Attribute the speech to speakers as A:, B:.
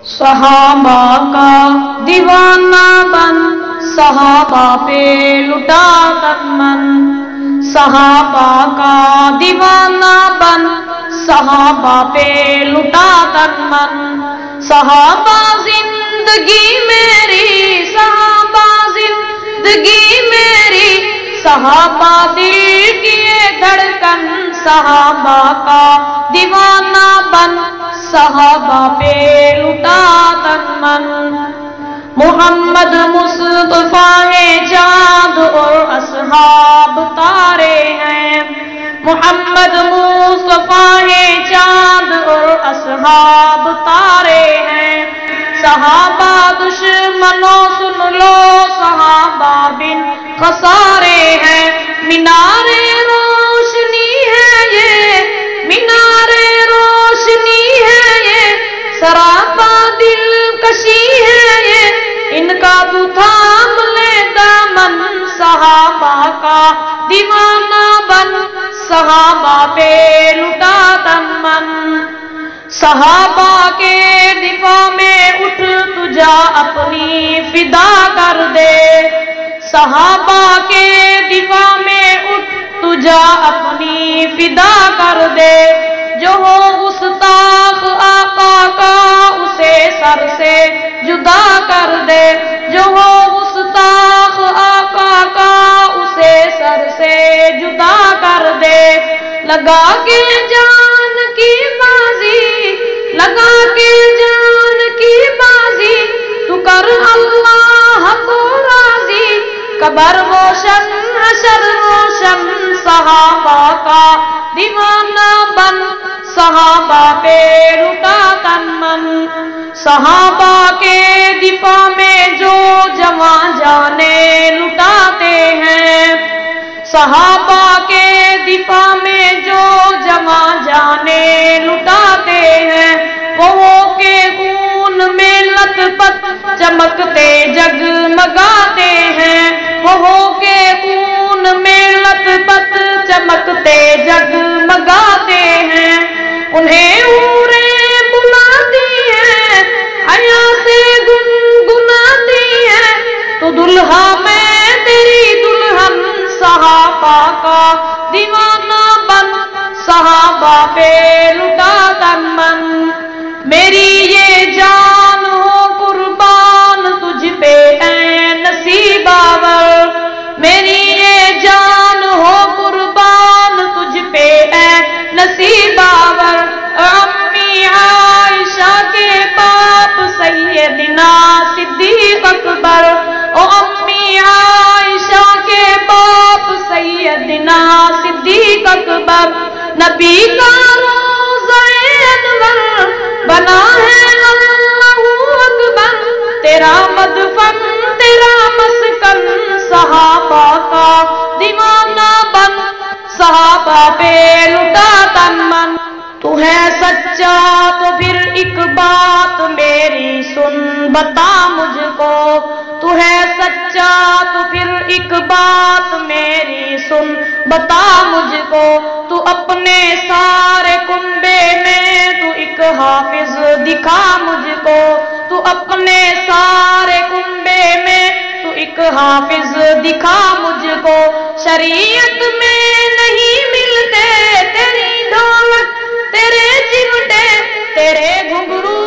A: صحابہ کا دیوانہ بن صحابہ پہ لٹا تن من، صحابہ کا دیوانہ بن صحابہ پہ لٹا تن من، صحابہ زندگی میری، صحابہ زندگی میری، صحابہ دل کی یہ دھڑکن، صحابہ کا دیوانہ بن صحابہ پہ لٹا تن من۔ محمد مصطفیٰ ہے چاند اور اصحاب تارے ہیں، محمد مصطفیٰ ہے چاند اور اصحاب تارے ہیں، صحابہ دشمنوں سن لو صحابہ بن خسارے ہیں، مینار روشنی ہے یہ، مینار روشنی ہے یہ، سراپا دلکشی ہے یہ، ان کا تو تھام لے دامن، صحابہ کا دیوانہ بن صحابہ پہ لٹا تن من۔ صحابہ کے دفاع میں اٹھ تو جا اپنی فدا کر دے، صحابہ کے دفاع میں اٹھ تو جا اپنی فدا کر دے، جو ہو گستاخ آقا کا اسے سر سے جدا کر دے، جو ہو گستاخ آقا کا اسے سر سے جدا کر دے، لگا کے جان کی بازی، لگا کے جان کی بازی، تو کر اللہ کو راضی، قبر روشن حشر روشن، صحابہ کا دیوانہ بن صحابہ پہ لٹا تن من۔ صحابہ کے دفاع میں جو جواں جانیں لٹاتے ہیں، صحابہ کے دفاع میں جو جواں جانیں لٹاتے ہیں، وہ کے خون میں لت پت چمکتے جگمگاتے ہیں، وہ کے خون میں لت پت چمکتے جگمگاتے ہیں، انہیں حوریں بلاتی ہیں، حیا سے گنگناتی ہیں، تو دلہا میں تیری دلہن، صحابہ کا دیوانہ بن صحابہ پہ لٹا تن من۔ میری یہ جان ہو قربان تجھ پہ اے نصیب آور، میری یہ جان ہو قربان تجھ پہ اے نصیب آور، امی عائشہ کے باپ سیدنا صدیق اکبر، او امی عائشہ کے باپ سیدنا صدیق اکبر، نبی کا روضہ انور بنا ہے اللہ اکبر، تیرا مدفن تیرا مسکن، صحابہ کا دیوانہ بن صحابہ پہ لٹا تن من۔ تو ہے سچا تو پھر ایک بات میری سن بتا مجھ کو، تو ہے سچا تو پھر ایک بات میری سن بتا مجھ کو، تو اپنے سارے کنبے میں تو ایک حافظ دکھا مجھ کو، تو اپنے سارے کنبے میں تو ایک حافظ دکھا مجھ کو، شریعت میں نہیں ملتے تیری دولت تیرے چمٹے تیرے گھنگرو